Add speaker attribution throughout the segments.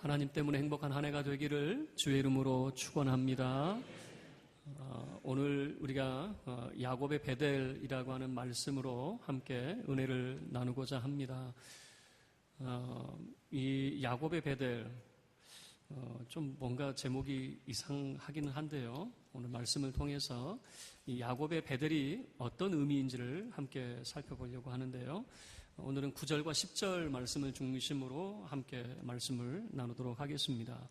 Speaker 1: 하나님 때문에 행복한 한 해가 되기를 주의 이름으로 축원합니다. 오늘 우리가 야곱의 베델이라고 하는 말씀으로 함께 은혜를 나누고자 합니다. 이 야곱의 베델, 좀 뭔가 제목이 이상하기는 한데요. 오늘 말씀을 통해서 이 야곱의 베델이 어떤 의미인지를 함께 살펴보려고 하는데요. 오늘은 9절과 10절 말씀을 중심으로 함께 말씀을 나누도록 하겠습니다.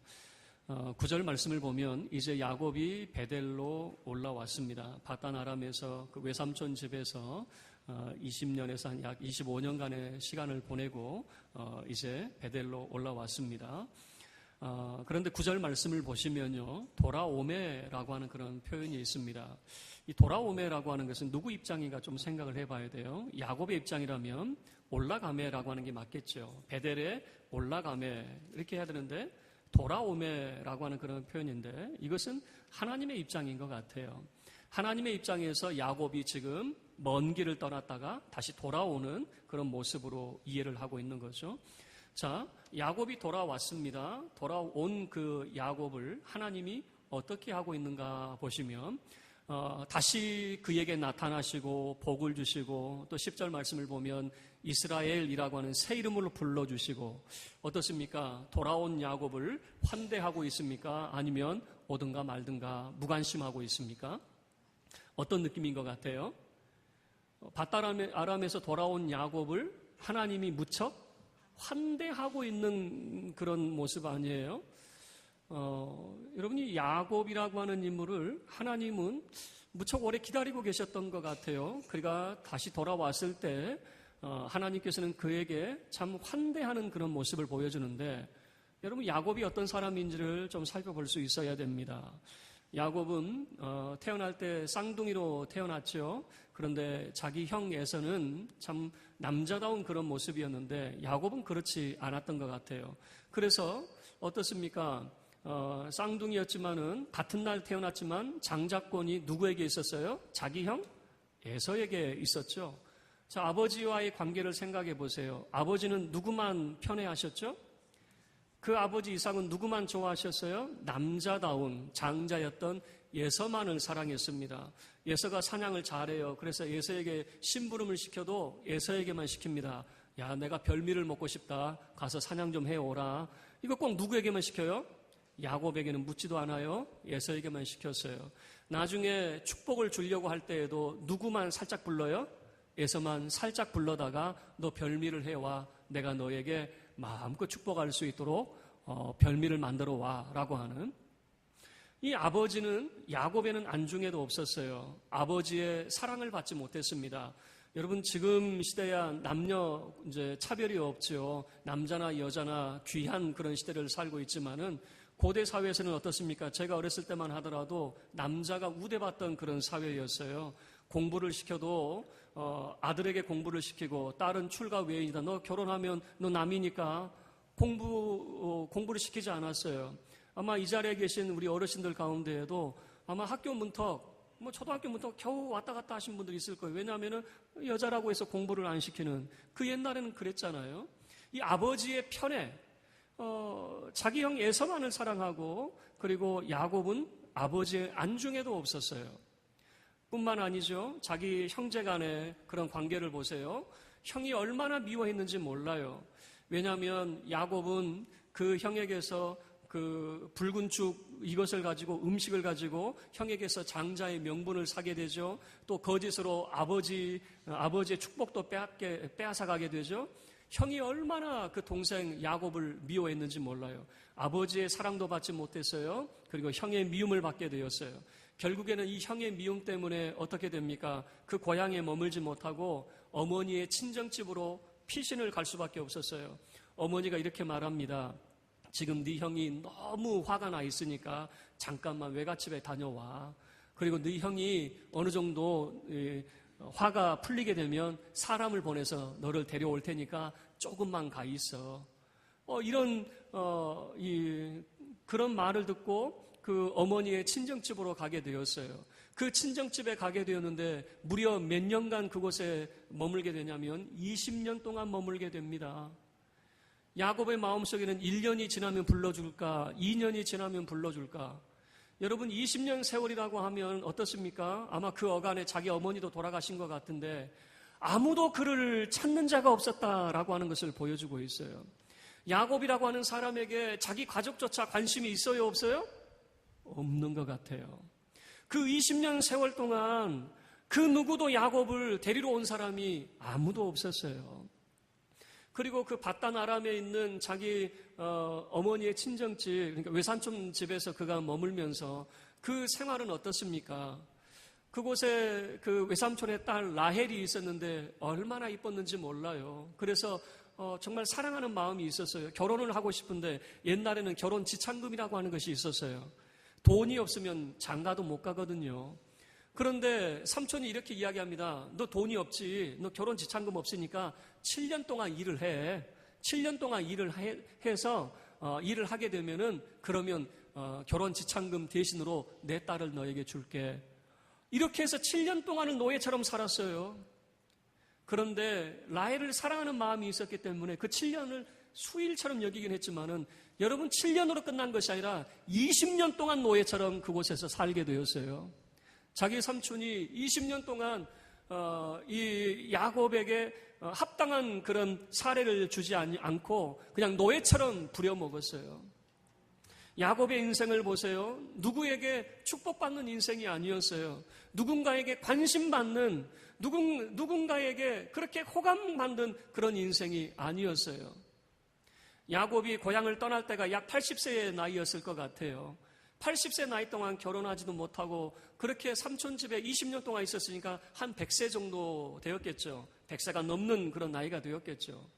Speaker 1: 9절 말씀을 보면 이제 야곱이 베델로 올라왔습니다. 바단 아람에서 그 외삼촌 집에서 20년에서 한 약 25년간의 시간을 보내고 이제 베델로 올라왔습니다. 그런데 9절 말씀을 보시면요, 돌아오매라고 하는 그런 표현이 있습니다. 이 돌아오매라고 하는 것은 누구 입장인가 좀 생각을 해봐야 돼요. 야곱의 입장이라면 올라가매라고 하는 게 맞겠죠. 베델에 올라가매 이렇게 해야 되는데 돌아오매라고 하는 그런 표현인데 이것은 하나님의 입장인 것 같아요. 하나님의 입장에서 야곱이 지금 먼 길을 떠났다가 다시 돌아오는 그런 모습으로 이해를 하고 있는 거죠. 자, 야곱이 돌아왔습니다. 돌아온 그 야곱을 하나님이 어떻게 하고 있는가 보시면 다시 그에게 나타나시고 복을 주시고 또 10절 말씀을 보면 이스라엘이라고 하는 새 이름으로 불러주시고 어떻습니까? 돌아온 야곱을 환대하고 있습니까? 아니면 오든가 말든가 무관심하고 있습니까? 어떤 느낌인 것 같아요? 바단 아람에서 돌아온 야곱을 하나님이 무척 환대하고 있는 그런 모습 아니에요? 여러분이 야곱이라고 하는 인물을 하나님은 무척 오래 기다리고 계셨던 것 같아요. 그가 다시 돌아왔을 때 하나님께서는 그에게 참 환대하는 그런 모습을 보여주는데 여러분 야곱이 어떤 사람인지를 좀 살펴볼 수 있어야 됩니다. 야곱은 태어날 때 쌍둥이로 태어났죠. 그런데 자기 형 에서는 참 남자다운 그런 모습이었는데 야곱은 그렇지 않았던 것 같아요. 그래서 어떻습니까? 쌍둥이였지만은 같은 날 태어났지만 장자권이 누구에게 있었어요? 자기 형 에서에게 있었죠. 자, 아버지와의 관계를 생각해 보세요. 아버지는 누구만 편애하셨죠? 그 아버지 이삭은 누구만 좋아하셨어요? 남자다운 장자였던 예서만을 사랑했습니다. 예서가 사냥을 잘해요. 그래서 예서에게 심부름을 시켜도 예서에게만 시킵니다. 야, 내가 별미를 먹고 싶다. 가서 사냥 좀 해오라. 이거 꼭 누구에게만 시켜요? 야곱에게는 묻지도 않아요. 예서에게만 시켰어요. 나중에 축복을 주려고 할 때에도 누구만 살짝 불러요? 예서만 살짝 불러다가 너 별미를 해와. 내가 너에게 마음껏 축복할 수 있도록 별미를 만들어 와라고 하는 이 아버지는 야곱에는 안중에도 없었어요. 아버지의 사랑을 받지 못했습니다. 여러분 지금 시대야 남녀 이제 차별이 없죠. 남자나 여자나 귀한 그런 시대를 살고 있지만은 고대 사회에서는 어떻습니까? 제가 어렸을 때만 하더라도 남자가 우대받던 그런 사회였어요. 공부를 시켜도 아들에게 공부를 시키고 딸은 출가 외인이다. 너 결혼하면 너 남이니까 공부를 시키지 않았어요. 아마 이 자리에 계신 우리 어르신들 가운데에도 아마 학교 문턱, 초등학교 문턱 겨우 왔다 갔다 하신 분들이 있을 거예요. 왜냐하면 여자라고 해서 공부를 안 시키는 그 옛날에는 그랬잖아요. 이 아버지의 편애, 자기 형 에서만을 사랑하고 그리고 야곱은 아버지의 안중에도 없었어요. 뿐만 아니죠. 자기 형제 간의 그런 관계를 보세요. 형이 얼마나 미워했는지 몰라요. 왜냐하면 야곱은 그 형에게서 그 붉은 죽 이것을 가지고 음식을 가지고 형에게서 장자의 명분을 사게 되죠. 또 거짓으로 아버지의 축복도 빼앗아가게 되죠. 형이 얼마나 그 동생 야곱을 미워했는지 몰라요. 아버지의 사랑도 받지 못했어요. 그리고 형의 미움을 받게 되었어요. 결국에는 이 형의 미움 때문에 어떻게 됩니까? 그 고향에 머물지 못하고 어머니의 친정집으로 피신을 갈 수밖에 없었어요. 어머니가 이렇게 말합니다. 지금 네 형이 너무 화가 나 있으니까 잠깐만 외갓집에 다녀와. 그리고 네 형이 어느 정도 화가 풀리게 되면 사람을 보내서 너를 데려올 테니까 조금만 가 있어. 그런 말을 듣고 그 어머니의 친정집으로 가게 되었어요. 그 친정집에 가게 되었는데 무려 몇 년간 그곳에 머물게 되냐면 20년 동안 머물게 됩니다. 야곱의 마음속에는 1년이 지나면 불러줄까? 2년이 지나면 불러줄까? 여러분 20년 세월이라고 하면 어떻습니까? 아마 그 어간에 자기 어머니도 돌아가신 것 같은데 아무도 그를 찾는 자가 없었다라고 하는 것을 보여주고 있어요. 야곱이라고 하는 사람에게 자기 가족조차 관심이 있어요, 없어요? 없는 것 같아요. 그 20년 세월 동안 그 누구도 야곱을 데리러 온 사람이 아무도 없었어요. 그리고 그 바단 아람에 있는 자기 어머니의 친정집, 그러니까 외삼촌 집에서 그가 머물면서 그 생활은 어떻습니까? 그곳에 그 외삼촌의 딸 라헬이 있었는데 얼마나 이뻤는지 몰라요. 그래서 정말 사랑하는 마음이 있었어요. 결혼을 하고 싶은데 옛날에는 결혼 지참금이라고 하는 것이 있었어요. 돈이 없으면 장가도 못 가거든요. 그런데 삼촌이 이렇게 이야기합니다. 너 돈이 없지. 너 결혼 지참금 없으니까 7년 동안 일을 해. 7년 동안 일을 해서 일을 하게 되면은 그러면 결혼 지참금 대신으로 내 딸을 너에게 줄게. 이렇게 해서 7년 동안은 노예처럼 살았어요. 그런데 라헬을 사랑하는 마음이 있었기 때문에 그 7년을 수일처럼 여기긴 했지만은 여러분 7년으로 끝난 것이 아니라 20년 동안 노예처럼 그곳에서 살게 되었어요. 자기 삼촌이 20년 동안 이 야곱에게 합당한 그런 사례를 주지 않고 그냥 노예처럼 부려먹었어요. 야곱의 인생을 보세요. 누구에게 축복받는 인생이 아니었어요. 누군가에게 관심받는, 누군가에게 그렇게 호감받는 그런 인생이 아니었어요. 야곱이 고향을 떠날 때가 약 80세의 나이였을 것 같아요. 80세 나이 동안 결혼하지도 못하고 그렇게 삼촌 집에 20년 동안 있었으니까 한 100세 정도 되었겠죠. 100세가 넘는 그런 나이가 되었겠죠.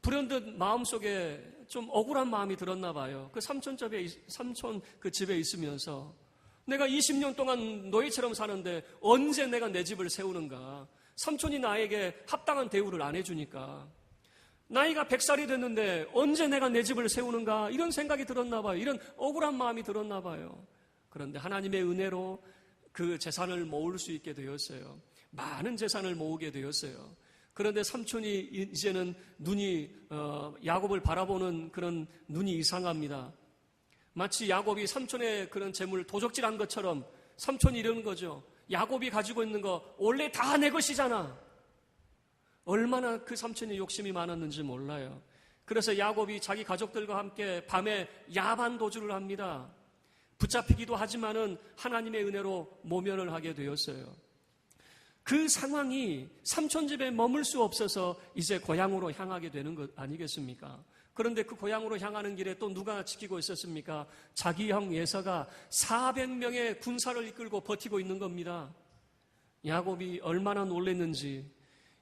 Speaker 1: 불현듯 마음속에 좀 억울한 마음이 들었나 봐요. 그 삼촌 그 집에 있으면서 내가 20년 동안 노예처럼 사는데 언제 내가 내 집을 세우는가. 삼촌이 나에게 합당한 대우를 안 해주니까. 나이가 100살이 됐는데 언제 내가 내 집을 세우는가 이런 생각이 들었나 봐요. 이런 억울한 마음이 들었나 봐요. 그런데 하나님의 은혜로 그 재산을 모을 수 있게 되었어요. 많은 재산을 모으게 되었어요. 그런데 삼촌이 이제는 야곱을 바라보는 그런 눈이 이상합니다. 마치 야곱이 삼촌의 그런 재물을 도적질한 것처럼 삼촌이 이러는 거죠. 야곱이 가지고 있는 거 원래 다 내 것이잖아. 얼마나 그 삼촌이 욕심이 많았는지 몰라요. 그래서 야곱이 자기 가족들과 함께 밤에 야반 도주를 합니다. 붙잡히기도 하지만은 하나님의 은혜로 모면을 하게 되었어요. 그 상황이 삼촌 집에 머물 수 없어서 이제 고향으로 향하게 되는 것 아니겠습니까? 그런데 그 고향으로 향하는 길에 또 누가 지키고 있었습니까? 자기 형 에서가 400명의 군사를 이끌고 버티고 있는 겁니다. 야곱이 얼마나 놀랐는지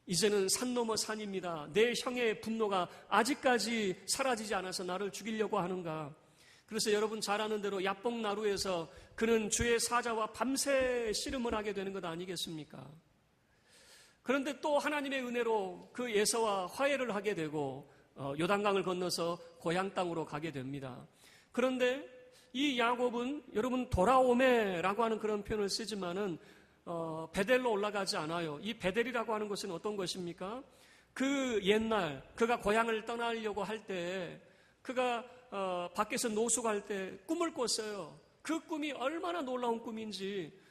Speaker 1: 이제는 산 넘어 산입니다. 내 형의 분노가 아직까지 사라지지 않아서 나를 죽이려고 하는가. 그래서 여러분 잘 아는 대로 야복나루에서 그는 주의 사자와 밤새 씨름을 하게 되는 것 아니겠습니까? 그런데 또 하나님의 은혜로 그 에서와 화해를 하게 되고 요단강을 건너서 고향 땅으로 가게 됩니다. 그런데 이 야곱은 여러분 도라오메라고 하는 그런 표현을 쓰지만은 베델로 올라가지 않아요. 이 베델이라고 하는 것은 어떤 것입니까? 그 옛날 그가 고향을 떠나려고 할 때 그가 밖에서 노숙할 때 꿈을 꿨어요. 그 꿈이 얼마나 놀라운 꿈인지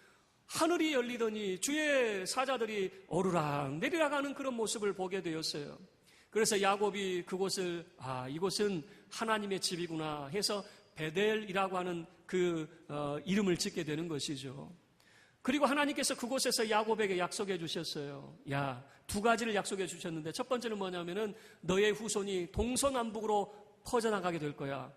Speaker 1: 하늘이 열리더니 주의 사자들이 오르락 내리락 하는 그런 모습을 보게 되었어요. 그래서 야곱이 그곳을 이곳은 하나님의 집이구나 해서 베델이라고 하는 그 이름을 짓게 되는 것이죠. 그리고 하나님께서 그곳에서 야곱에게 약속해 주셨어요. 두 가지를 약속해 주셨는데 첫 번째는 뭐냐면은 너의 후손이 동서남북으로 퍼져나가게 될 거야.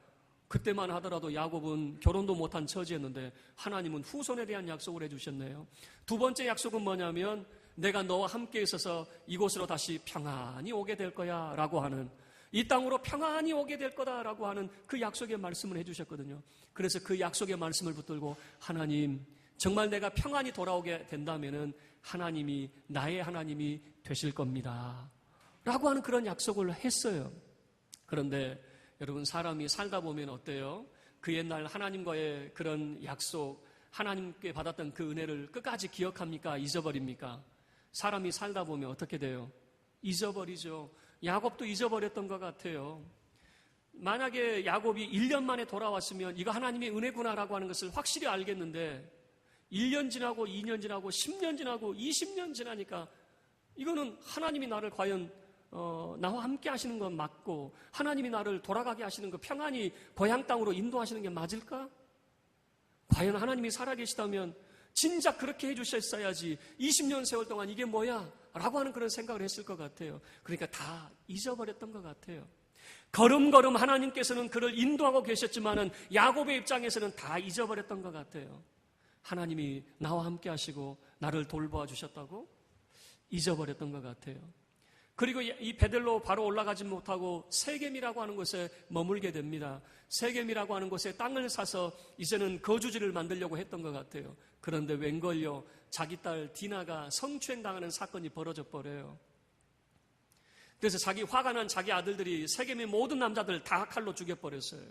Speaker 1: 그때만 하더라도 야곱은 결혼도 못한 처지였는데 하나님은 후손에 대한 약속을 해 주셨네요. 두 번째 약속은 뭐냐면 내가 너와 함께 있어서 이곳으로 다시 평안히 오게 될 거야 라고 하는, 이 땅으로 평안히 오게 될 거다라고 하는 그 약속의 말씀을 해 주셨거든요. 그래서 그 약속의 말씀을 붙들고 하나님 정말 내가 평안히 돌아오게 된다면은 하나님이 나의 하나님이 되실 겁니다 라고 하는 그런 약속을 했어요. 그런데 여러분 사람이 살다 보면 어때요? 그 옛날 하나님과의 그런 약속, 하나님께 받았던 그 은혜를 끝까지 기억합니까? 잊어버립니까? 사람이 살다 보면 어떻게 돼요? 잊어버리죠. 야곱도 잊어버렸던 것 같아요. 만약에 야곱이 1년 만에 돌아왔으면 이거 하나님의 은혜구나라고 하는 것을 확실히 알겠는데 1년 지나고 2년 지나고 10년 지나고 20년 지나니까 이거는 하나님이 나를 과연 나와 함께 하시는 건 맞고 하나님이 나를 돌아가게 하시는 거 평안히 고향 땅으로 인도하시는 게 맞을까? 과연 하나님이 살아계시다면 진작 그렇게 해주셨어야지 20년 세월 동안 이게 뭐야? 라고 하는 그런 생각을 했을 것 같아요. 그러니까 다 잊어버렸던 것 같아요. 걸음걸음 하나님께서는 그를 인도하고 계셨지만은 야곱의 입장에서는 다 잊어버렸던 것 같아요. 하나님이 나와 함께 하시고 나를 돌보아 주셨다고 잊어버렸던 것 같아요. 그리고 이 베델로 바로 올라가지 못하고 세겜이라고 하는 곳에 머물게 됩니다. 세겜이라고 하는 곳에 땅을 사서 이제는 거주지를 만들려고 했던 것 같아요. 그런데 웬걸요, 자기 딸 디나가 성추행당하는 사건이 벌어져 버려요. 그래서 화가 난 자기 아들들이 세겜의 모든 남자들 다 칼로 죽여버렸어요.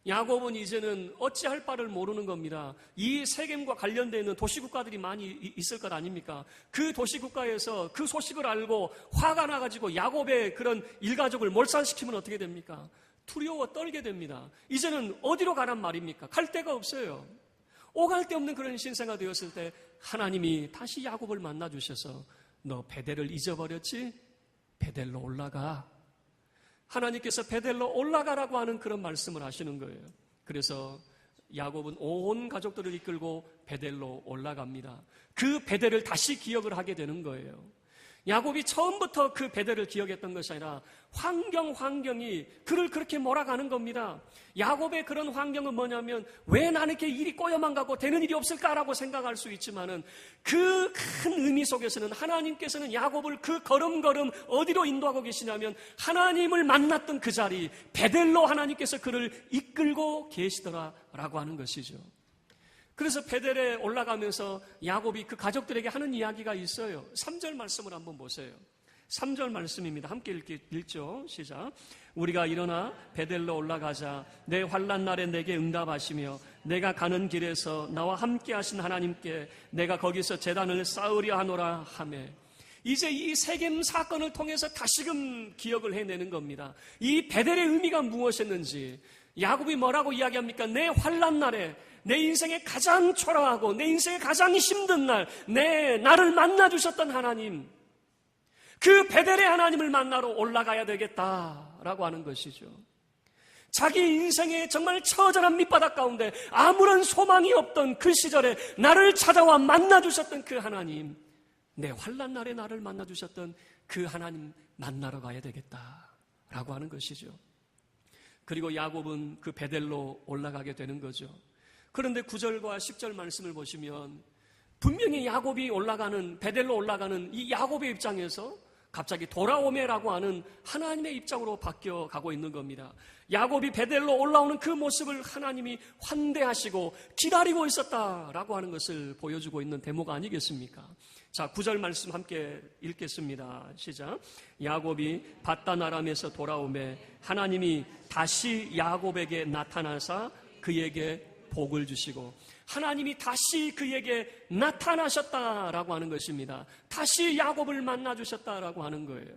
Speaker 1: 야곱은 이제는 어찌할 바를 모르는 겁니다. 이 세겜과 관련되어 있는 도시국가들이 많이 있을 것 아닙니까? 그 도시국가에서 그 소식을 알고 화가 나가지고 야곱의 그런 일가족을 몰살시키면 어떻게 됩니까? 두려워 떨게 됩니다. 이제는 어디로 가란 말입니까? 갈 데가 없어요. 오갈 데 없는 그런 신세가 되었을 때 하나님이 다시 야곱을 만나주셔서 너 베델을 잊어버렸지? 베델로 올라가. 하나님께서 베델로 올라가라고 하는 그런 말씀을 하시는 거예요. 그래서 야곱은 온 가족들을 이끌고 베델로 올라갑니다. 그 베델을 다시 기억을 하게 되는 거예요. 야곱이 처음부터 그 베델을 기억했던 것이 아니라 환경이 그를 그렇게 몰아가는 겁니다. 야곱의 그런 환경은 뭐냐면 왜 나는 이렇게 일이 꼬여만 가고 되는 일이 없을까라고 생각할 수 있지만은 그 큰 의미 속에서는 하나님께서는 야곱을 그 걸음걸음 어디로 인도하고 계시냐면 하나님을 만났던 그 자리 베델로 하나님께서 그를 이끌고 계시더라라고 하는 것이죠. 그래서 베델에 올라가면서 야곱이 그 가족들에게 하는 이야기가 있어요. 3절 말씀을 한번 보세요. 3절 말씀입니다. 함께 읽죠. 시작. 우리가 일어나 베델로 올라가자. 내 환난 날에 내게 응답하시며 내가 가는 길에서 나와 함께 하신 하나님께 내가 거기서 제단을 쌓으려 하노라 하매. 이제 이 세겜 사건을 통해서 다시금 기억을 해내는 겁니다. 이 베델의 의미가 무엇이었는지. 야곱이 뭐라고 이야기합니까? 내 환난 날에 내 인생의 가장 초라하고 내 인생의 가장 힘든 날, 나를 만나주셨던 하나님, 그 베델의 하나님을 만나러 올라가야 되겠다라고 하는 것이죠. 자기 인생의 정말 처절한 밑바닥 가운데 아무런 소망이 없던 그 시절에 나를 찾아와 만나주셨던 그 하나님, 내 환난 날에 나를 만나주셨던 그 하나님 만나러 가야 되겠다라고 하는 것이죠. 그리고 야곱은 그 베델로 올라가게 되는 거죠. 그런데 9절과 10절 말씀을 보시면 분명히 야곱이 베델로 올라가는 이 야곱의 입장에서 갑자기 돌아오메라고 하는 하나님의 입장으로 바뀌어 가고 있는 겁니다. 야곱이 베델로 올라오는 그 모습을 하나님이 환대하시고 기다리고 있었다라고 하는 것을 보여주고 있는 대목 아니겠습니까? 자, 9절 말씀 함께 읽겠습니다. 시작. 야곱이 밧단 아람에서 돌아오매 하나님이 다시 야곱에게 나타나사 그에게 복을 주시고 하나님이 다시 그에게 나타나셨다라고 하는 것입니다. 다시 야곱을 만나주셨다라고 하는 거예요.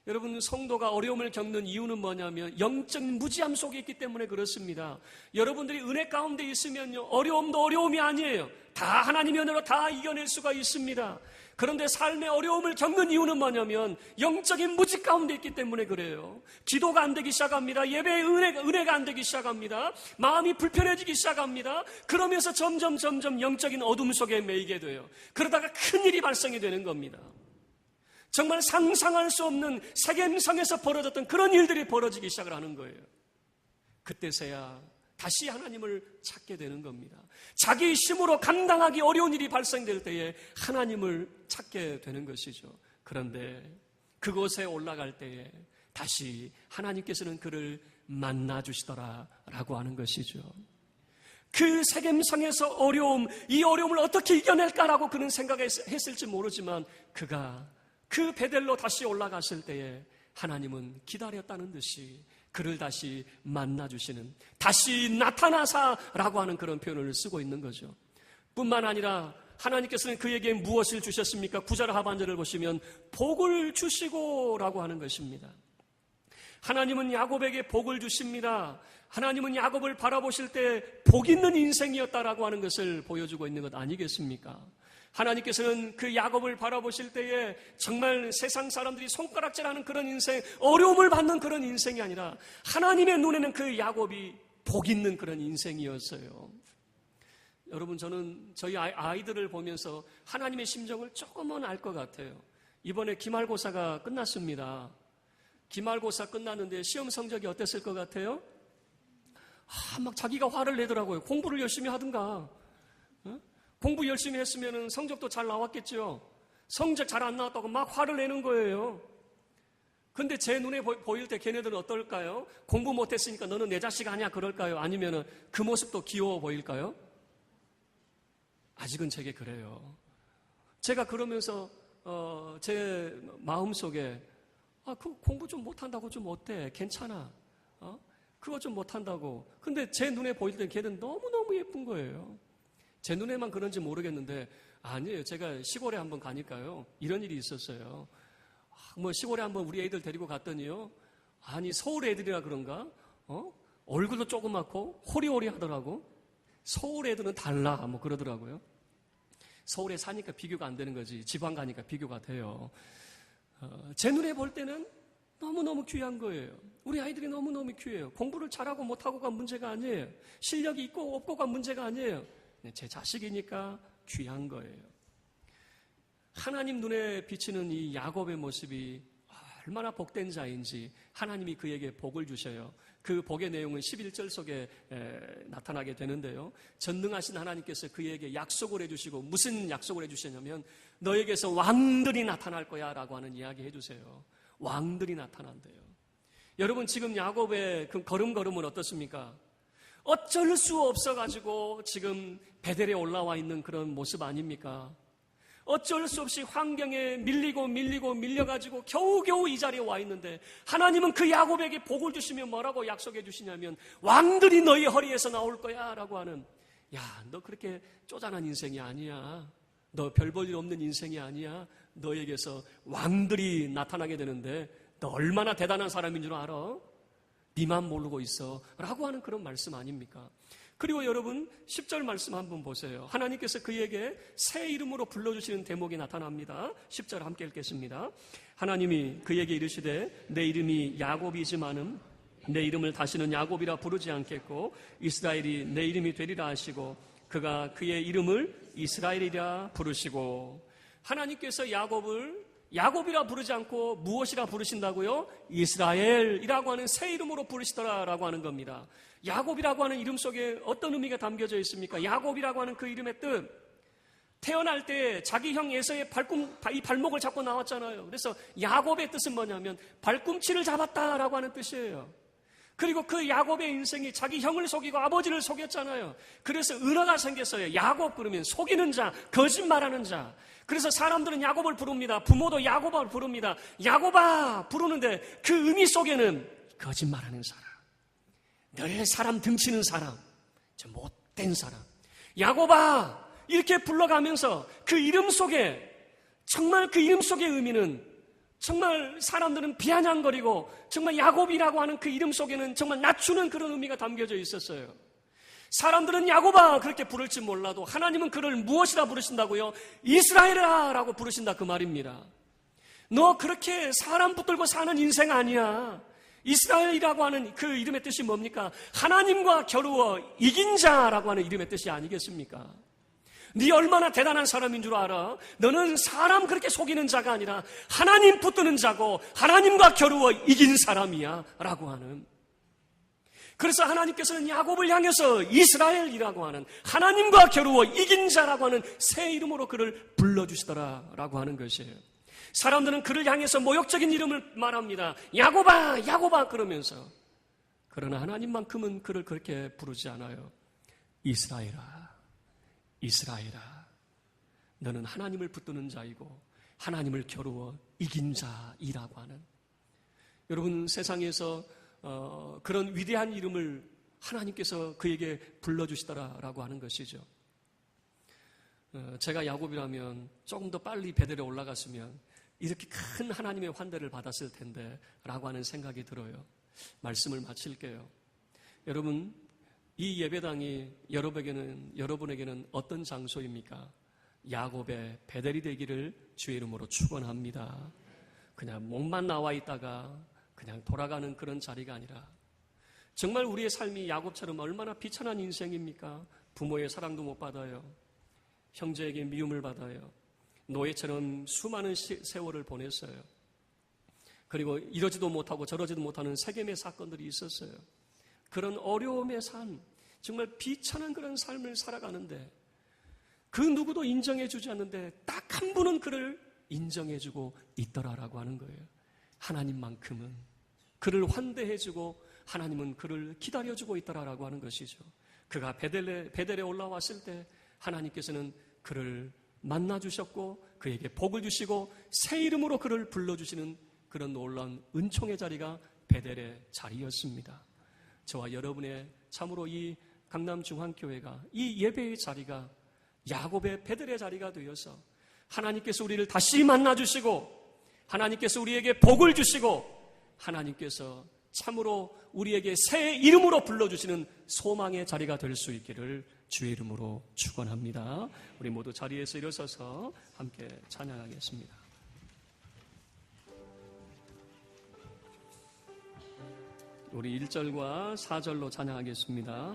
Speaker 1: 여러분, 성도가 어려움을 겪는 이유는 뭐냐면 영적인 무지함 속에 있기 때문에 그렇습니다. 여러분들이 은혜 가운데 있으면요, 어려움도 어려움이 아니에요. 다 하나님의 은혜로 다 이겨낼 수가 있습니다. 그런데 삶의 어려움을 겪는 이유는 뭐냐면 영적인 무지 가운데 있기 때문에 그래요. 기도가 안 되기 시작합니다. 예배의 은혜가 안 되기 시작합니다. 마음이 불편해지기 시작합니다. 그러면서 점점 영적인 어둠 속에 매이게 돼요. 그러다가 큰일이 발생이 되는 겁니다. 정말 상상할 수 없는 세겜성에서 벌어졌던 그런 일들이 벌어지기 시작을 하는 거예요. 그때서야 다시 하나님을 찾게 되는 겁니다. 자기 힘으로 감당하기 어려운 일이 발생될 때에 하나님을 찾게 되는 것이죠. 그런데 그곳에 올라갈 때에 다시 하나님께서는 그를 만나주시더라라고 하는 것이죠. 그 세겜성에서 이 어려움을 어떻게 이겨낼까라고 그는 생각했을지 모르지만 그가 그 베델로 다시 올라갔을 때에 하나님은 기다렸다는 듯이 그를 다시 만나주시는, 다시 나타나사라고 하는 그런 표현을 쓰고 있는 거죠. 뿐만 아니라 하나님께서는 그에게 무엇을 주셨습니까? 9절 하반절을 보시면 복을 주시고라고 하는 것입니다. 하나님은 야곱에게 복을 주십니다. 하나님은 야곱을 바라보실 때 복 있는 인생이었다라고 하는 것을 보여주고 있는 것 아니겠습니까? 하나님께서는 그 야곱을 바라보실 때에 정말 세상 사람들이 손가락질하는 그런 인생, 어려움을 받는 그런 인생이 아니라 하나님의 눈에는 그 야곱이 복 있는 그런 인생이었어요. 여러분, 저는 저희 아이들을 보면서 하나님의 심정을 조금은 알 것 같아요. 이번에 기말고사가 끝났습니다. 기말고사 끝났는데 시험 성적이 어땠을 것 같아요? 막 자기가 화를 내더라고요. 공부를 열심히 하든가. 공부 열심히 했으면 성적도 잘 나왔겠죠. 성적 잘 안 나왔다고 막 화를 내는 거예요. 근데 제 눈에 보일 때 걔네들은 어떨까요? 공부 못했으니까 너는 내 자식 아니야 그럴까요? 아니면 그 모습도 귀여워 보일까요? 아직은 제게 그래요. 제가 그러면서 제 마음속에 그 공부 좀 못한다고 좀 어때? 괜찮아. 그거 좀 못한다고. 근데 제 눈에 보일 때 걔는 너무너무 예쁜 거예요. 제 눈에만 그런지 모르겠는데 아니에요. 제가 시골에 한번 가니까요. 이런 일이 있었어요. 시골에 한번 우리 애들 데리고 갔더니요. 아니 서울 애들이라 그런가? 얼굴도 조그맣고 호리호리 하더라고. 서울 애들은 달라 그러더라고요. 서울에 사니까 비교가 안 되는 거지. 지방 가니까 비교가 돼요. 제 눈에 볼 때는 너무너무 귀한 거예요. 우리 아이들이 너무너무 귀해요. 공부를 잘하고 못하고가 문제가 아니에요. 실력이 있고 없고가 문제가 아니에요. 제 자식이니까 귀한 거예요. 하나님 눈에 비치는 이 야곱의 모습이 얼마나 복된 자인지 하나님이 그에게 복을 주셔요. 그 복의 내용은 11절 속에 나타나게 되는데요. 전능하신 하나님께서 그에게 약속을 해주시고 무슨 약속을 해주셨냐면 너에게서 왕들이 나타날 거야 라고 하는 이야기 해주세요. 왕들이 나타난대요. 여러분 지금 야곱의 그 걸음걸음은 어떻습니까? 어쩔 수 없어가지고 지금 베델에 올라와 있는 그런 모습 아닙니까? 어쩔 수 없이 환경에 밀려가지고 겨우겨우 이 자리에 와 있는데 하나님은 그 야곱에게 복을 주시며 뭐라고 약속해 주시냐면 왕들이 너희 허리에서 나올 거야 라고 하는 너 그렇게 쪼잔한 인생이 아니야. 너 별 볼 일 없는 인생이 아니야. 너에게서 왕들이 나타나게 되는데 너 얼마나 대단한 사람인 줄 알아? 니만 모르고 있어 라고 하는 그런 말씀 아닙니까? 그리고 여러분 10절 말씀 한번 보세요. 하나님께서 그에게 새 이름으로 불러주시는 대목이 나타납니다. 10절 함께 읽겠습니다. 하나님이 그에게 이르시되 내 이름이 야곱이지만은 내 이름을 다시는 야곱이라 부르지 않겠고 이스라엘이 내 이름이 되리라 하시고 그가 그의 이름을 이스라엘이라 부르시고 하나님께서 야곱이라 부르지 않고 무엇이라 부르신다고요? 이스라엘이라고 하는 새 이름으로 부르시더라라고 하는 겁니다. 야곱이라고 하는 이름 속에 어떤 의미가 담겨져 있습니까? 야곱이라고 하는 그 이름의 뜻. 태어날 때 자기 형 에서의 이 발목을 잡고 나왔잖아요. 그래서 야곱의 뜻은 뭐냐면 발꿈치를 잡았다라고 하는 뜻이에요. 그리고 그 야곱의 인생이 자기 형을 속이고 아버지를 속였잖아요. 그래서 은어가 생겼어요. 야곱 그러면 속이는 자, 거짓말하는 자. 그래서 사람들은 야곱을 부릅니다. 부모도 야곱을 부릅니다. 야곱아 부르는데 그 의미 속에는 거짓말하는 사람, 늘 사람 등치는 사람, 저 못된 사람. 야곱아 이렇게 불러가면서 그 이름 속에 정말 그 이름 속의 의미는 정말 사람들은 비아냥거리고 정말 야곱이라고 하는 그 이름 속에는 정말 낮추는 그런 의미가 담겨져 있었어요. 사람들은 야곱아 그렇게 부를지 몰라도 하나님은 그를 무엇이라 부르신다고요? 이스라엘아 라고 부르신다 그 말입니다. 너 그렇게 사람 붙들고 사는 인생 아니야. 이스라엘이라고 하는 그 이름의 뜻이 뭡니까? 하나님과 겨루어 이긴 자라고 하는 이름의 뜻이 아니겠습니까? 네 얼마나 대단한 사람인 줄 알아? 너는 사람 그렇게 속이는 자가 아니라 하나님 붙드는 자고 하나님과 겨루어 이긴 사람이야 라고 하는. 그래서 하나님께서는 야곱을 향해서 이스라엘이라고 하는 하나님과 겨루어 이긴 자라고 하는 새 이름으로 그를 불러주시더라라고 하는 것이에요. 사람들은 그를 향해서 모욕적인 이름을 말합니다. 야곱아 야곱아 그러면서. 그러나 하나님만큼은 그를 그렇게 부르지 않아요. 이스라엘아 이스라엘아 너는 하나님을 붙드는 자이고 하나님을 겨루어 이긴 자이라고 하는. 여러분 세상에서 그런 위대한 이름을 하나님께서 그에게 불러주시더라라고 하는 것이죠. 제가 야곱이라면 조금 더 빨리 베델에 올라갔으면 이렇게 큰 하나님의 환대를 받았을 텐데 라고 하는 생각이 들어요. 말씀을 마칠게요. 여러분, 이 예배당이 여러분에게는 어떤 장소입니까? 야곱의 베델이 되기를 주의 이름으로 축원합니다. 그냥 몸만 나와 있다가 그냥 돌아가는 그런 자리가 아니라 정말 우리의 삶이 야곱처럼 얼마나 비천한 인생입니까? 부모의 사랑도 못 받아요. 형제에게 미움을 받아요. 노예처럼 수많은 세월을 보냈어요. 그리고 이러지도 못하고 저러지도 못하는 세겜의 사건들이 있었어요. 그런 어려움의 삶, 정말 비천한 그런 삶을 살아가는데 그 누구도 인정해주지 않는데 딱 한 분은 그를 인정해주고 있더라라고 하는 거예요. 하나님만큼은 그를 환대해주고 하나님은 그를 기다려주고 있더라라고 하는 것이죠. 그가 베델에 올라왔을 때 하나님께서는 그를 만나주셨고 그에게 복을 주시고 새 이름으로 그를 불러주시는 그런 놀라운 은총의 자리가 베델의 자리였습니다. 저와 여러분의 참으로 이 강남중앙교회가 이 예배의 자리가 야곱의 베델의 자리가 되어서 하나님께서 우리를 다시 만나주시고 하나님께서 우리에게 복을 주시고 하나님께서 참으로 우리에게 새 이름으로 불러주시는 소망의 자리가 될 수 있기를 주의 이름으로 축원합니다. 우리 모두 자리에서 일어서서 함께 찬양하겠습니다. 우리 1절과 4절로 찬양하겠습니다.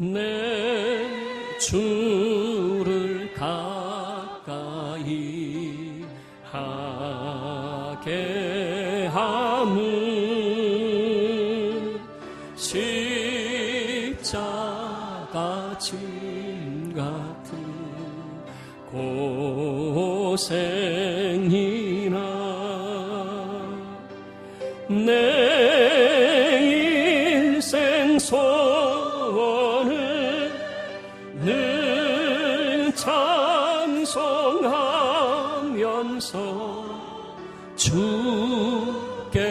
Speaker 1: 내 주를 가까이 하게 함은 십자가 짐 같은 고생이나 내 인생 소원을 늘 찬송하면서 주께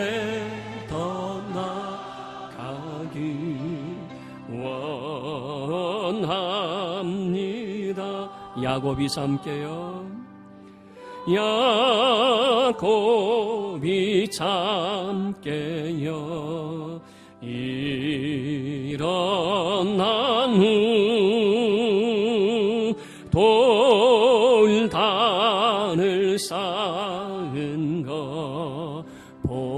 Speaker 1: 더 나아가기 원합니다. 야곱이 삼게요. 야곱이 잠깨요. 일어나는 돌단을 쌓은 거 본받아서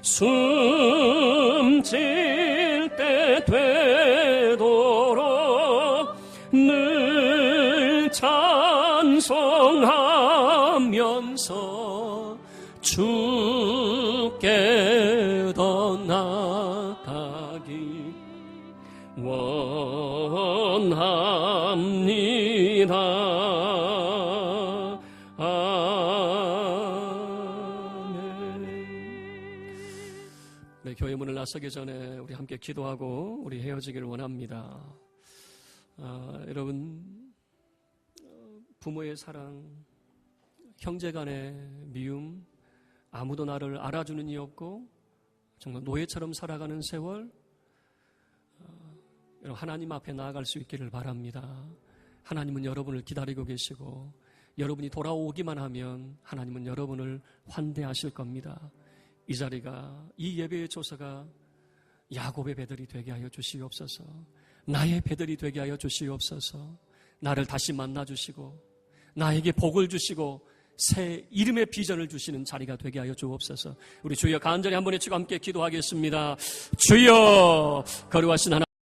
Speaker 1: 숨질 때 되도록 늘 찬송하면서 주께 더 나아가기 원합니다. 아멘. 네, 교회 문을 나서기 전에 우리 함께 기도하고 우리 헤어지기를 원합니다. 여러분, 부모의 사랑, 형제간의 미움, 아무도 나를 알아주는 이 없고 정말 노예처럼 살아가는 세월, 여러분 하나님 앞에 나아갈 수 있기를 바랍니다. 하나님은 여러분을 기다리고 계시고 여러분이 돌아오기만 하면 하나님은 여러분을 환대하실 겁니다. 이 자리가, 이 예배의 조서가 야곱의 베델이 되게 하여 주시옵소서. 나의 베델이 되게 하여 주시옵소서. 나를 다시 만나주시고 나에게 복을 주시고 새 이름의 비전을 주시는 자리가 되게 하여 주옵소서. 우리 주여 간절히 한번 외치고 함께 기도하겠습니다. 주여, 거룩하신 하나님,